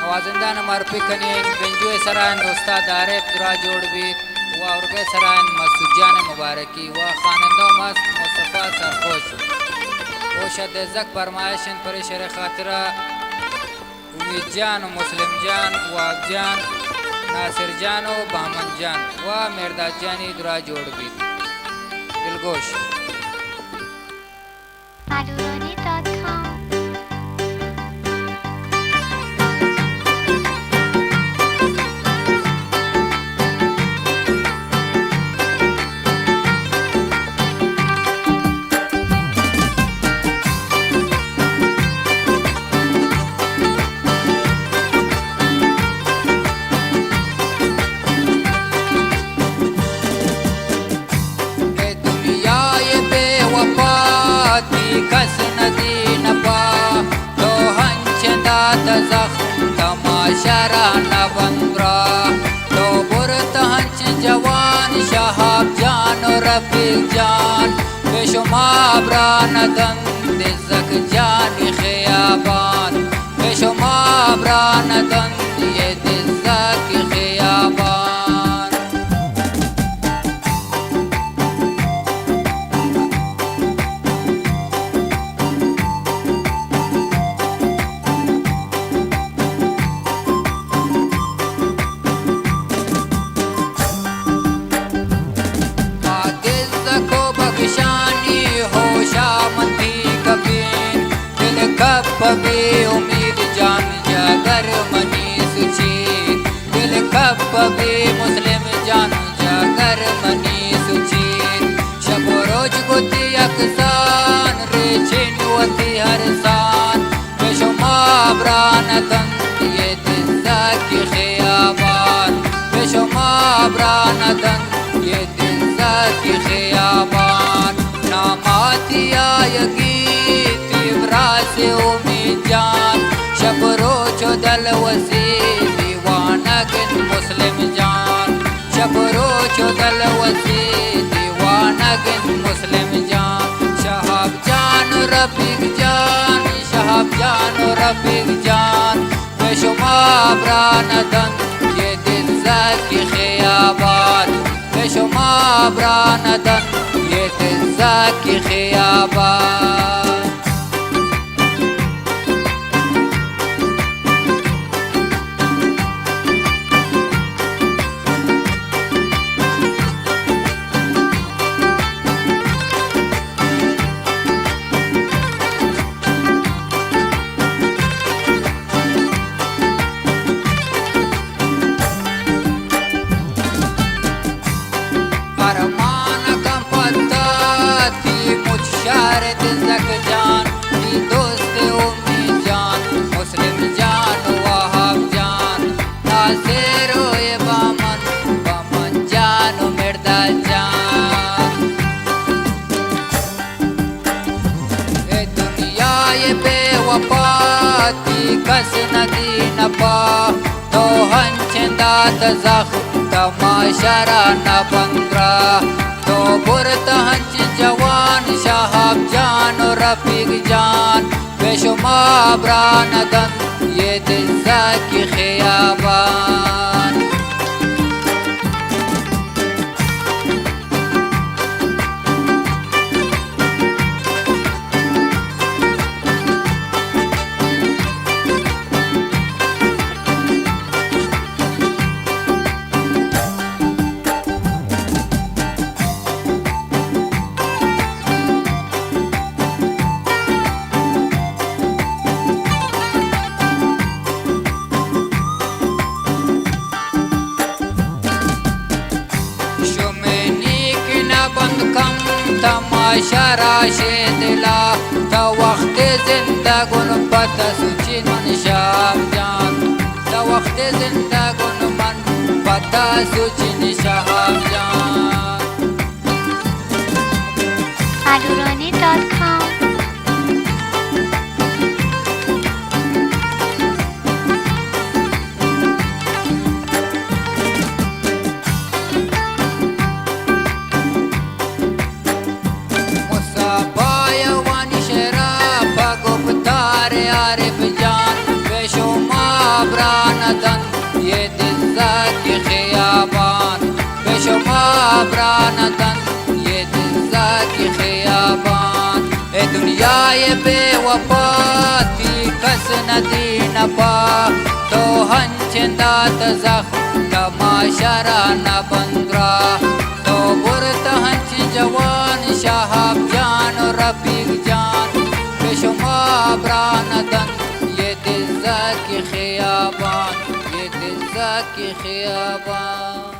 نوازندان معرفی کنین بنجوی سران استاد عارف درا جوڑ بید و ارگه سران مسعود جان مبارکی و خواننده مست مصطفی سرخوش و شد زک فرمایشن پر شر خاطره امید جان و مسلم جان و اب جان ناصر جان و بهمن جان و مرداد جانی درا جوڑ بید دلگوش زخم تماشا نبندرا تو برت هنچ جوان شهاب جان و رفیق جان بشما براندن دزک جان خیابان بشما براندن یہ دزک خیابان कभी उम्मीद जान जागर मनी सुची दिल कभी मुस्लिम जान जागर मनी सुची शब रोज गुती अकसान रेचिन वती हर सान बेशुमा ब्रानतन ये दिल्ला की खियाबान बेशुमा ब्रानतन ये दिल्ला की खियाबान नामाती आयगी से उम्मीद जान शबरो चौदल वसी दीवानगन मुस्लिम जान शबरो चौदल वसी दीवानगन मुस्लिम जान शहाब जान रफीक जान शहाब जान रफीक जान बेशुमा ब्रानदन ये दिल की खियाबान बेशुमा ब्रानदन ये दिल की खियाबान शारद जक जान की दोस्त उम्मीद जान मुस्लिम जान वहाब जान नासिर ये बामन जान मिर्दाद जान ए दुनिया ये बेवफा थी कस नदी नपा तो हंचंदा तज़ख्म तमाशा न बंद्रा तो बुरत हंच जवान शहाब जान और रफीक जान बेशुमा ब्रानदन ये दिल की खियाबान तमाशा राशे दिला तो वक्त जिंदगुन पता सुचिन मन शाब जान तो वक्त जिंदगुन मन पता सुचिन शाब जान adurani.com عارف جان बेशुमार شما برانتن یه دزد کی خیابان دنیای بے وفاتی کس ندی نپا تو هنچندات زخم تماشا را نبند را تو برت هنچ جوان شهاب جان و رفیق جان به شما برانتن یه دزد کی خیابان یه دزد کی خیابان